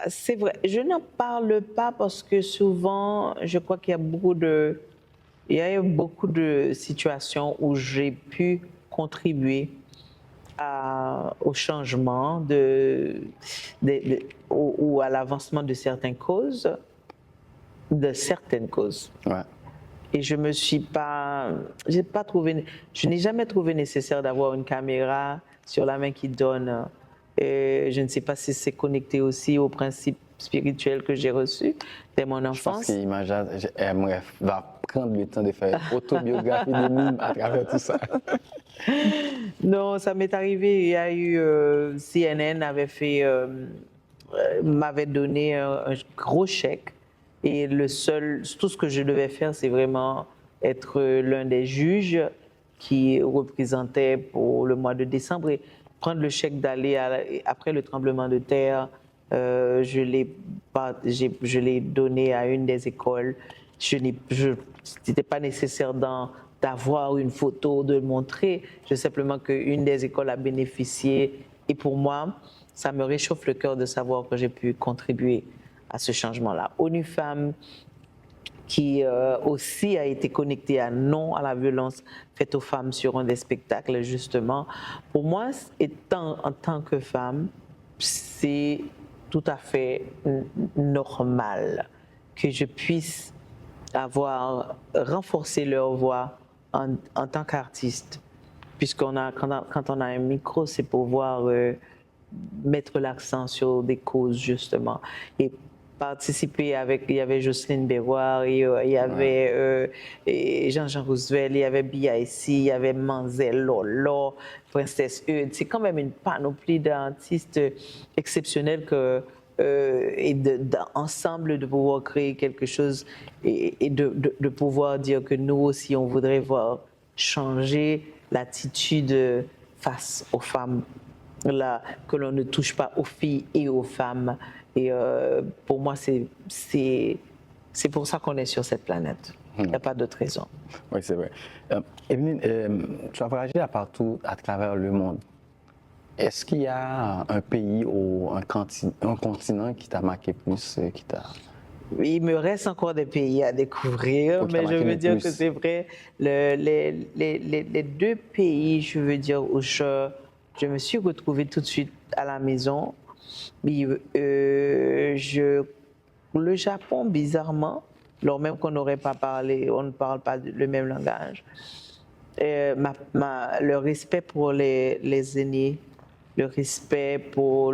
C'est vrai, je n'en parle pas parce que souvent, je crois qu'il y a il y a eu beaucoup de situations où j'ai pu contribuer au changement ou à l'avancement de certaines causes. Ouais. Et je n'ai jamais trouvé nécessaire d'avoir une caméra sur la main qui donne. Je ne sais pas si c'est connecté aussi aux principes spirituels que j'ai reçus dès mon Je pense enfance. qu'Imagine va prendre le temps de faire une autobiographie de lui à travers tout ça. Non, ça m'est arrivé. Il y a eu CNN m'avait donné un gros chèque et tout ce que je devais faire, c'est vraiment être l'un des juges qui représentait pour le mois de décembre et prendre le chèque après le tremblement de terre. Je l'ai donné à une des écoles. C'était pas nécessaire d'avoir une photo, de le montrer. Je sais simplement qu'une des écoles a bénéficié. Et pour moi, ça me réchauffe le cœur de savoir que j'ai pu contribuer à ce changement-là. ONU Femmes, qui aussi a été connectée à non à la violence faite aux femmes sur un des spectacles, justement. Pour moi, en tant que femme, c'est tout à fait normal que je puisse avoir renforcé leur voix en tant qu'artiste. Quand on a un micro, c'est pour pouvoir mettre l'accent sur des causes, justement. Et participer il y avait Jocelyne Béroir, il y avait Jean-Jean Roosevelt, il y avait B.I.C., il y avait Manzel Lolo, Princesse Eudes. C'est quand même une panoplie d'artistes exceptionnels ensemble de pouvoir créer quelque chose et de pouvoir dire que nous aussi, on voudrait voir changer l'attitude face aux femmes, que l'on ne touche pas aux filles et aux femmes. Et pour moi, c'est pour ça qu'on est sur cette planète. Il n'y a pas d'autre raison. Oui, c'est vrai. Evelyne, tu as voyagé partout à travers le monde. Est-ce qu'il y a un pays ou un continent qui t'a marqué plus, Il me reste encore des pays à découvrir, mais je veux dire que c'est vrai, les deux pays, je veux dire, où je me suis retrouvée tout de suite à la maison. Le Japon, bizarrement, alors même qu'on n'aurait pas parlé, on ne parle pas le même langage, le respect pour les aînés, le respect pour